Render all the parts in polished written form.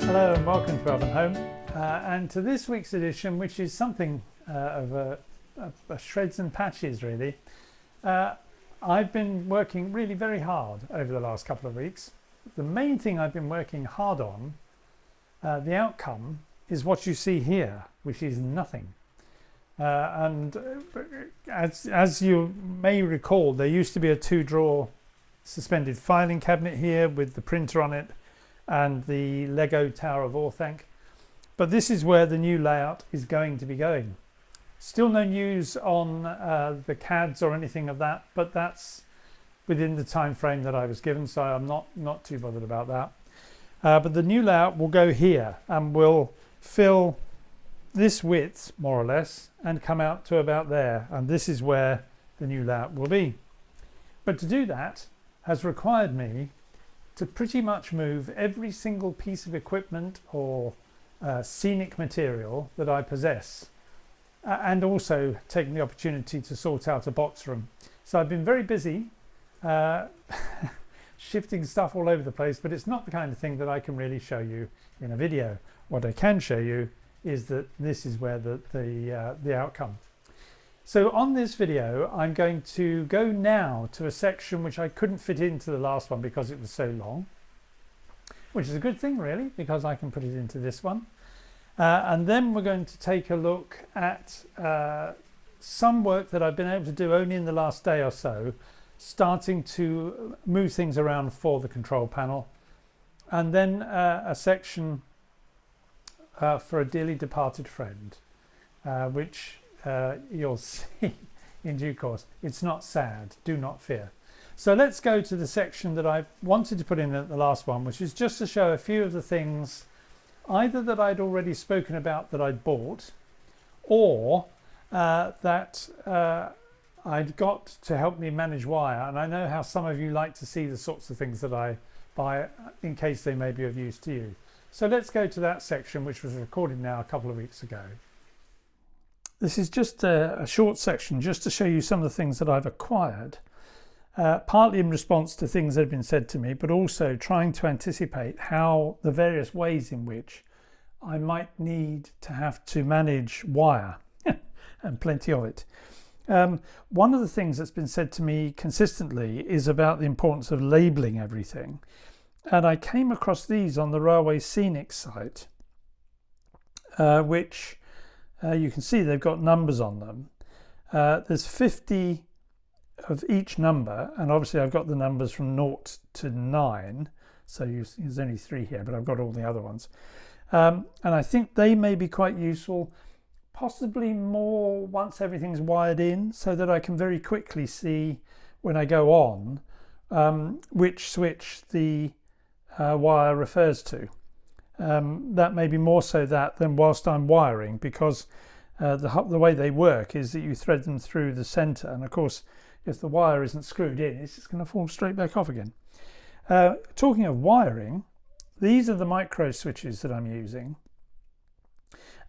Hello and welcome to Elvenhome and to this week's edition, which is something of a shreds and patches really. I've been working really very hard over the last couple of weeks. The main thing I've been working hard on, the outcome, is what you see here, which is nothing. And as you may recall, there used to be a 2-drawer suspended filing cabinet here with the printer on it and the Lego Tower of Orthanc, but this is where the new layout is going to be going. Still no news on the CADs or anything of that, but that's within the time frame that I was given, so I'm not too bothered about that. But the new layout will go here and will fill this width more or less and come out to about there, and this is where the new layout will be. But to do that has required me to pretty much move every single piece of equipment or scenic material that I possess, and also taking the opportunity to sort out a box room. So I've been very busy shifting stuff all over the place, but it's not the kind of thing that I can really show you in a video. What I can show you is that this is where the outcome. So on this video, I'm going to go now to a section which I couldn't fit into the last one because it was so long, which is a good thing really, because I can put it into this one. And then we're going to take a look at some work that I've been able to do only in the last day or so, starting to move things around for the control panel. And then a section for a dearly departed friend, which you'll see in due course. It's not sad, do not fear. So let's go to the section that I wanted to put in at the last one, which is just to show a few of the things either that I'd already spoken about that I'd bought, or that I'd got to help me manage wire. And I know how some of you like to see the sorts of things that I buy in case they may be of use to you. So let's go to that section, which was recorded now a couple of weeks ago. This is just a short section just to show you some of the things that I've acquired, partly in response to things that have been said to me, but also trying to anticipate how the various ways in which I might need to have to manage wire, and plenty of it. One of the things that's been said to me consistently is about the importance of labelling everything. And I came across these on the Railway Scenics site, which you can see they've got numbers on them. There's 50 of each number, and obviously I've got the numbers from 0 to 9, so there's only 3 here, but I've got all the other ones. And I think they may be quite useful, possibly more once everything's wired in, so that I can very quickly see when I go on which switch the wire refers to. That may be more so that than whilst I'm wiring, because the way they work is that you thread them through the center, and of course if the wire isn't screwed in, it's just going to fall straight back off again. Talking of wiring, these are the micro switches that I'm using,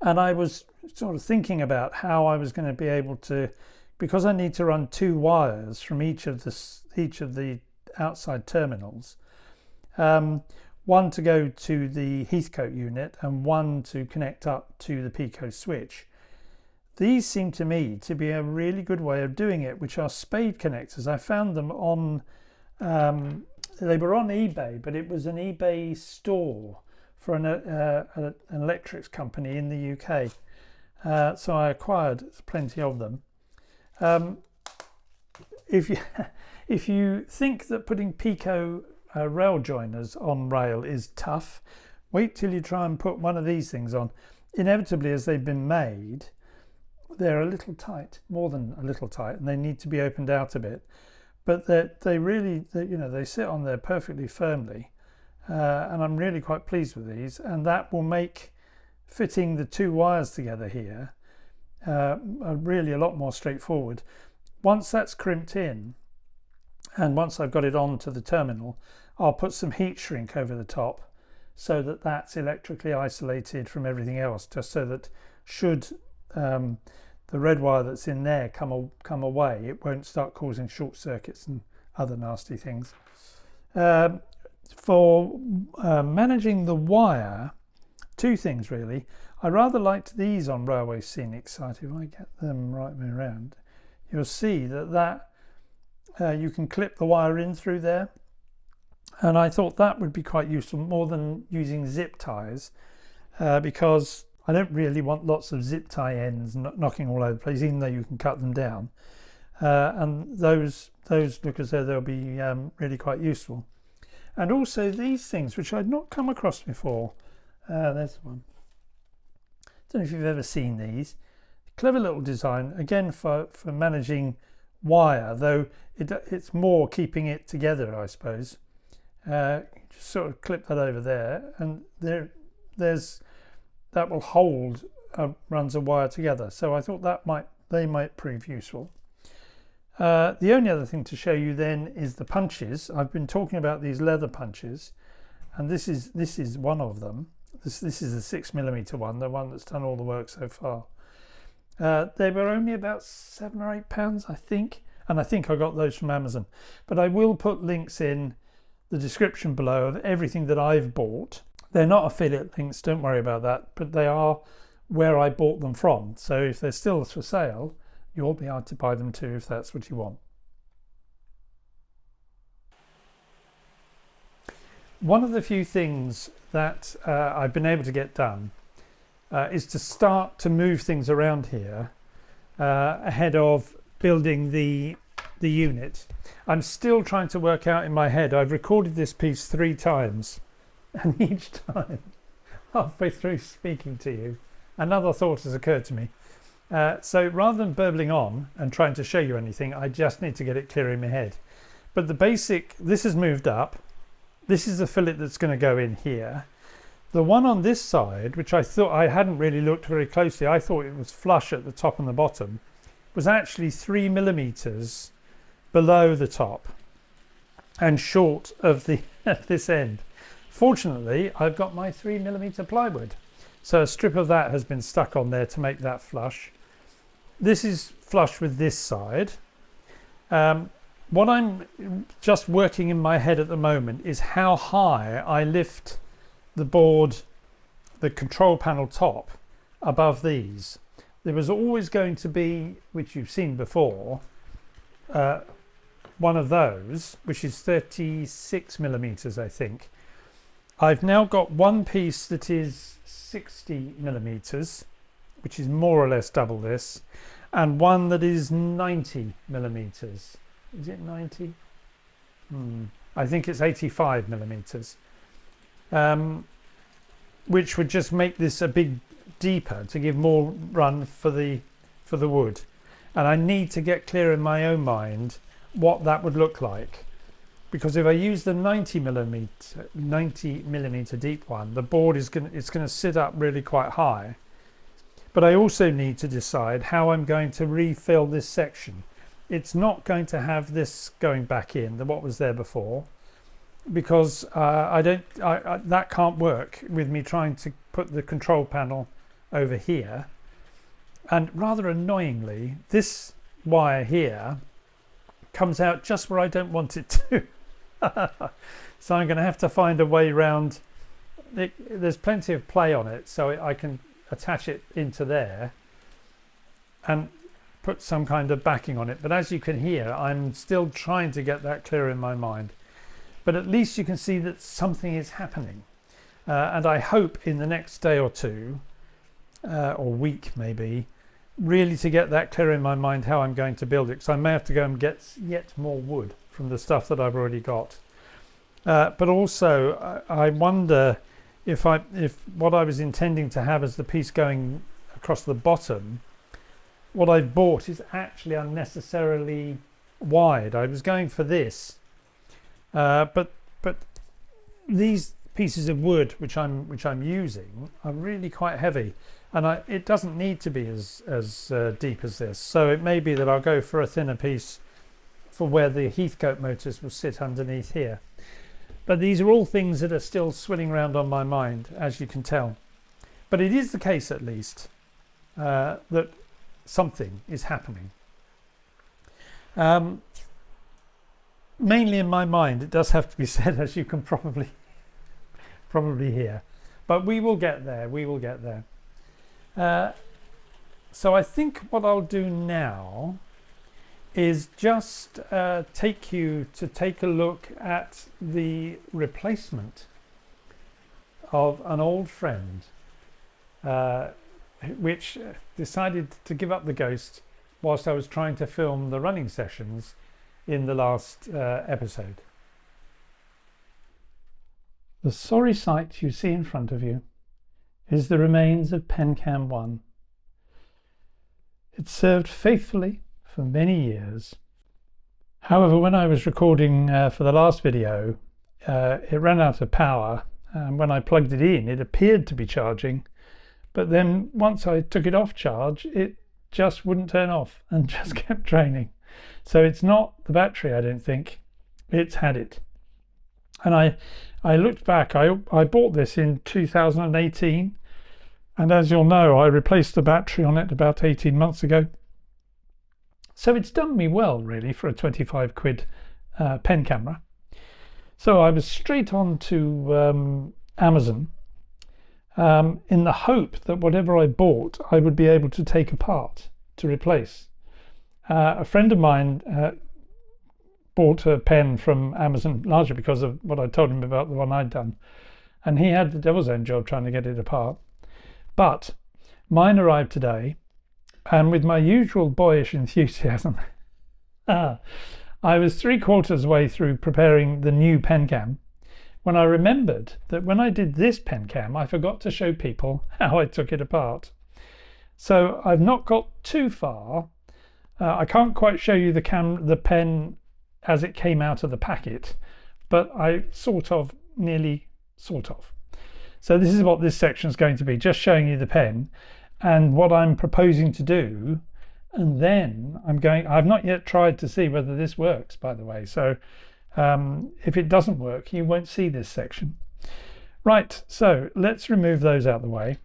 and I was sort of thinking about how I was going to be able to, because I need to run 2 wires from each of the outside terminals, one to go to the Heathcote unit and one to connect up to the Pico switch. These seem to me to be a really good way of doing it, which are spade connectors. I found them on, they were on eBay, but it was an eBay store for an electrics company in the UK. So I acquired plenty of them. If you think that putting Pico rail joiners on rail is tough, wait till you try and put one of these things on. Inevitably, as they've been made, they're a little tight, more than a little tight, and they need to be opened out a bit. But they really, they sit on there perfectly firmly, and I'm really quite pleased with these. And that will make fitting the 2 wires together here really a lot more straightforward. Once that's crimped in, and once I've got it onto the terminal, I'll put some heat shrink over the top so that that's electrically isolated from everything else, just so that should the red wire that's in there come away, it won't start causing short circuits and other nasty things. For managing the wire, two things really. I rather liked these on Railway Scenic site. If I get them right way around, you'll see that you can clip the wire in through there, and I thought that would be quite useful more than using zip ties, because I don't really want lots of zip tie ends knocking all over the place, even though you can cut them down, and those look as though they'll be really quite useful. And also these things, which I'd not come across before. There's one. Don't know if you've ever seen these. Clever little design, again for managing wire, though it's more keeping it together, I suppose. Just sort of clip that over there, and there's that will hold runs of wire together. So I thought they might prove useful. The only other thing to show you then is the punches. I've been talking about these leather punches, and this is one of them. This is a 6mm one, the one that's done all the work so far. They were only about £7 or £8, I think, and I think I got those from Amazon. But I will put links in the description below of everything that I've bought. They're not affiliate links, don't worry about that, but they are where I bought them from. So if they're still for sale, you'll be able to buy them too if that's what you want. One of the few things that I've been able to get done is to start to move things around here ahead of building the unit. I'm still trying to work out in my head. I've recorded this piece 3 times, and each time, halfway through speaking to you, another thought has occurred to me. So rather than burbling on and trying to show you anything, I just need to get it clear in my head. But the basic, this has moved up. This is the fillet that's going to go in here. The one on this side, which I thought I hadn't really looked very closely, I thought it was flush at the top and the bottom, was actually 3mm below the top and short of the this end. Fortunately, I've got my 3mm plywood, so a strip of that has been stuck on there to make that flush. This is flush with this side. What I'm just working in my head at the moment is how high I lift the board, the control panel top, above these. There was always going to be, which you've seen before, one of those, which is 36mm, I think. I've now got one piece that is 60mm, which is more or less double this, and one that is 90mm. Is it 90? I think it's 85mm, which would just make this a bit deeper to give more run for the wood. And I need to get clear in my own mind what that would look like, because if I use the 90mm deep one, the board is going to sit up really quite high. But I also need to decide how I'm going to refill this section. It's not going to have this going back in, what was there before, because that can't work with me trying to put the control panel over here. And rather annoyingly, this wire here comes out just where I don't want it to. So I'm going to have to find a way around it. There's plenty of play on it, so I can attach it into there and put some kind of backing on it. But as you can hear, I'm still trying to get that clear in my mind. But at least you can see that something is happening, and I hope in the next day or two, or week maybe, really to get that clear in my mind how I'm going to build it, because I may have to go and get yet more wood from the stuff that I've already got. But also I wonder if what I was intending to have as the piece going across the bottom, what I've bought is actually unnecessarily wide. I was going for this, but these pieces of wood which I'm using are really quite heavy, and it doesn't need to be as deep as this. So it may be that I'll go for a thinner piece for where the Heathcote motors will sit underneath here. But these are all things that are still swirling around on my mind, as you can tell. But it is the case, at least, that something is happening. Mainly in my mind, it does have to be said, as you can probably hear. but we will get there. We will get there. So I think what I'll do now is just take you to take a look at the replacement of an old friend which decided to give up the ghost whilst I was trying to film the running sessions in the last episode. The sorry sight you see in front of you is the remains of PenCam 1. It served faithfully for many years. However, when I was recording for the last video, it ran out of power, and when I plugged it in, it appeared to be charging, but then once I took it off charge, it just wouldn't turn off and just kept draining. So it's not the battery, I don't think, it's had it. And I looked back, I bought this in 2018, and as you'll know, I replaced the battery on it about 18 months ago. So it's done me well, really, for a 25 quid pen camera. So I was straight on to Amazon in the hope that whatever I bought, I would be able to take apart to replace. A friend of mine bought a pen from Amazon largely because of what I told him about the one I'd done, and he had the devil's own job trying to get it apart. But mine arrived today, and with my usual boyish enthusiasm, I was 3/4 way through preparing the new pen cam when I remembered that when I did this pen cam, I forgot to show people how I took it apart. So I've not got too far. I can't quite show you the pen as it came out of the packet, but I nearly sort of. So this is what this section is going to be, just showing you the pen and what I'm proposing to do. And then I've not yet tried to see whether this works, by the way. So if it doesn't work, you won't see this section. Right, so let's remove those out of the way.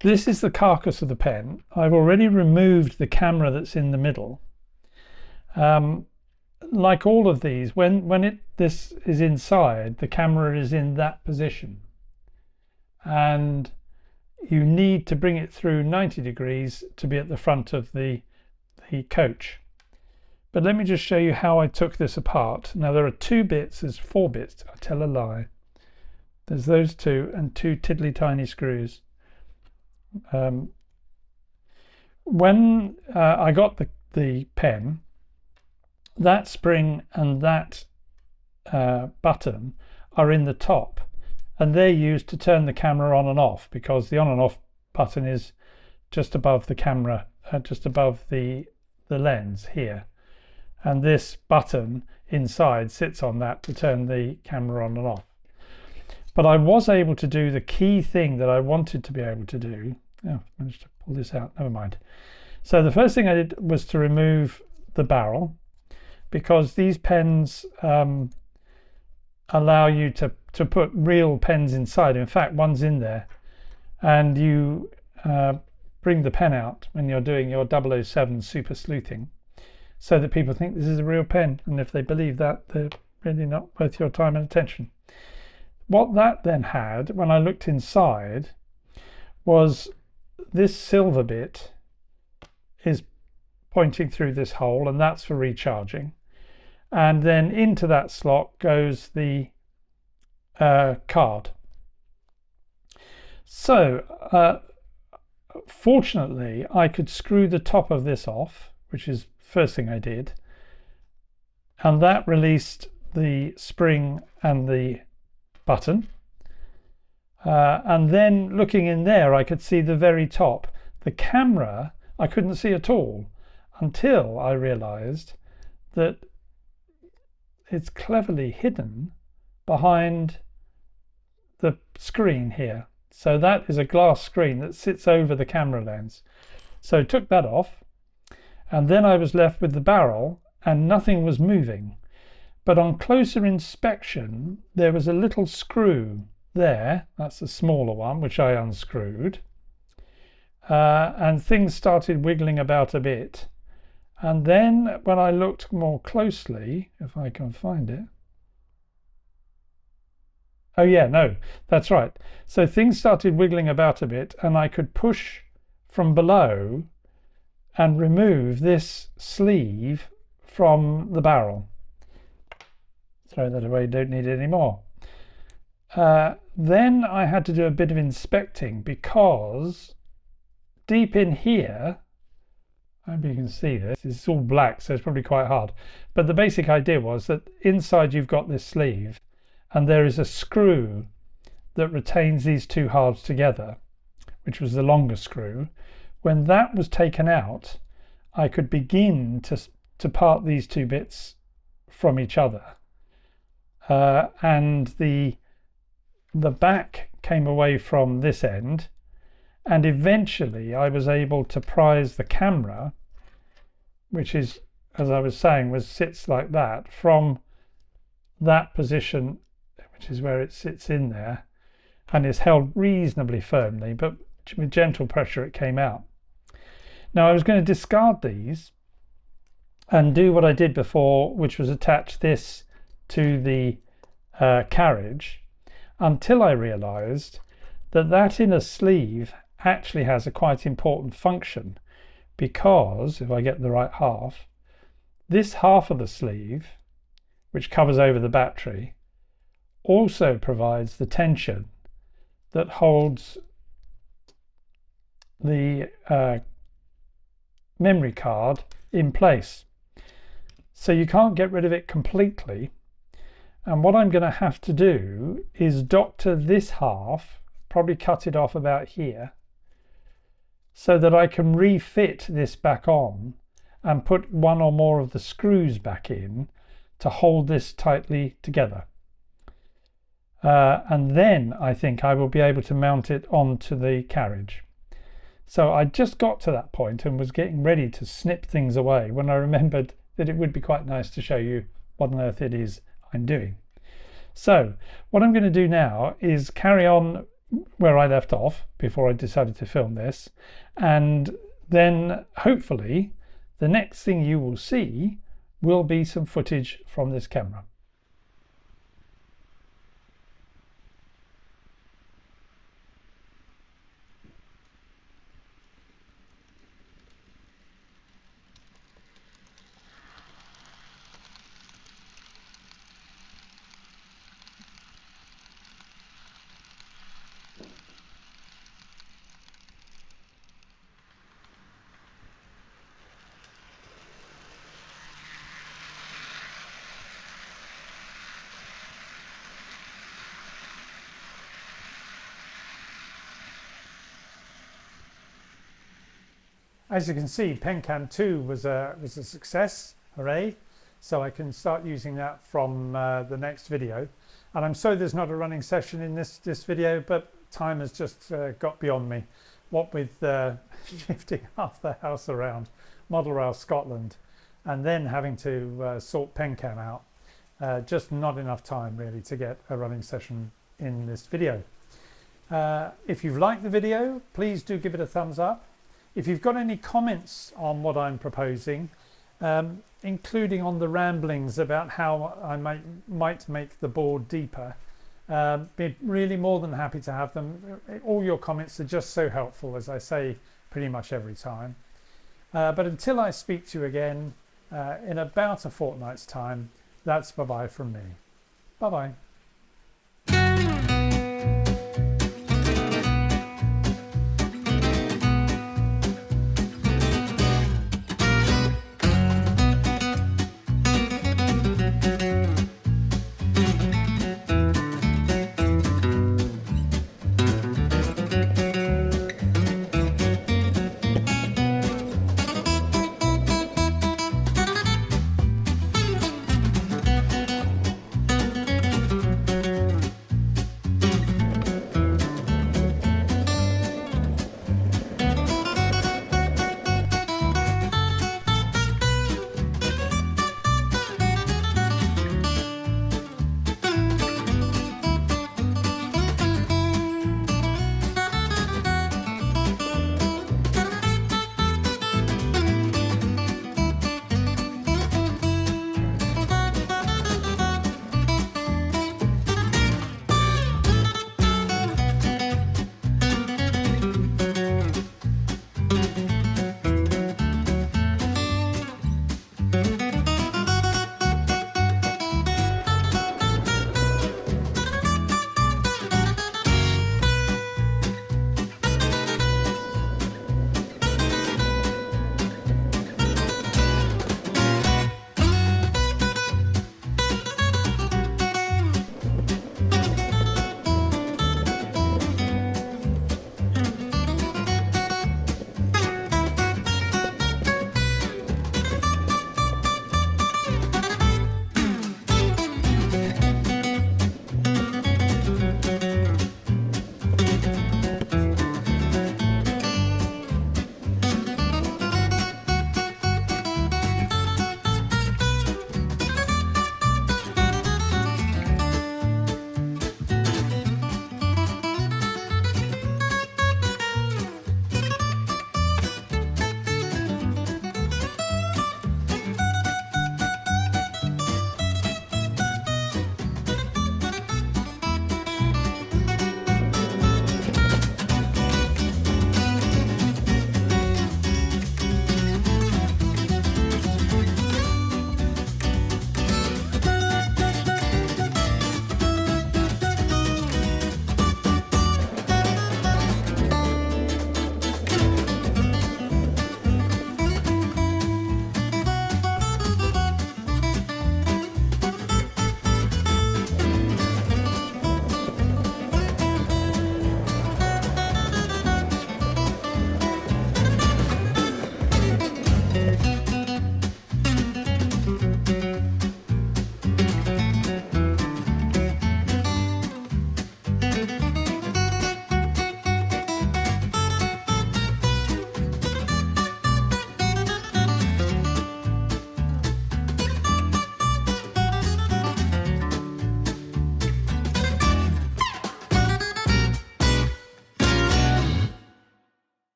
This is the carcass of the pen. I've already removed the camera that's in the middle. Like all of these, when this is inside, the camera is in that position, and you need to bring it through 90 degrees to be at the front of the coach. But let me just show you how I took this apart. Now there are 2 bits, there's 4 bits, I tell a lie. There's those 2 and 2 tiddly tiny screws. When I got the pen, that spring and that button are in the top, and they're used to turn the camera on and off, because the on and off button is just above the camera, just above the lens here, and this button inside sits on that to turn the camera on and off. But I was able to do the key thing that I wanted to be able to do. Oh, I managed to pull this out, never mind. So the first thing I did was to remove the barrel, because these pens allow you to put real pens inside. In fact, one's in there, and you bring the pen out when you're doing your 007 super sleuthing, so that people think this is a real pen, and if they believe that, they're really not worth your time and attention. What that then had, when I looked inside, was this silver bit is pointing through this hole, and that's for recharging, and then into that slot goes the card. So fortunately I could screw the top of this off, which is the first thing I did, and that released the spring and the button, and then looking in there I could see the very top. The camera I couldn't see at all until I realized that it's cleverly hidden behind the screen here. So that is a glass screen that sits over the camera lens. So I took that off, and then I was left with the barrel and nothing was moving. But on closer inspection, there was a little screw there. That's the smaller one, which I unscrewed. And things started wiggling about a bit. And then when I looked more closely, if I can find it, Oh yeah, no, that's right. So things started wiggling about a bit, and I could push from below and remove this sleeve from the barrel. Throw that away, don't need it anymore. Then I had to do a bit of inspecting, because deep in here, I hope you can see this, it's all black, so it's probably quite hard. But the basic idea was that inside you've got this sleeve, and there is a screw that retains these two halves together, which was the longer screw. When that was taken out, I could begin to part these two bits from each other. And the back came away from this end, and eventually I was able to prise the camera, which is, as I was saying, sits like that, from that position, which is where it sits in there, and is held reasonably firmly, but with gentle pressure it came out. Now I was going to discard these and do what I did before, which was attach this to the carriage, until I realized that that inner sleeve actually has a quite important function, because if I get the right half, this half of the sleeve, which covers over the battery, also provides the tension that holds the memory card in place. So you can't get rid of it completely, and what I'm going to have to do is doctor this half, probably cut it off about here, so that I can refit this back on and put one or more of the screws back in to hold this tightly together. And then I think I will be able to mount it onto the carriage. So I just got to that point and was getting ready to snip things away when I remembered that it would be quite nice to show you what on earth it is I'm doing. So what I'm going to do now is carry on where I left off before I decided to film this, and then hopefully the next thing you will see will be some footage from this camera. As you can see, PenCam 2 was a success, hooray. So I can start using that from the next video. And I'm sorry there's not a running session in this video, but time has just got beyond me. What with shifting half the house around, Model Rail Scotland, and then having to sort PenCam out. Just not enough time really to get a running session in this video. If you've liked the video, please do give it a thumbs up. If you've got any comments on what I'm proposing, including on the ramblings about how I might make the board deeper, be really more than happy to have them. All your comments are just so helpful, as I say pretty much every time. But until I speak to you again in about a fortnight's time, that's bye-bye from me. Bye-bye.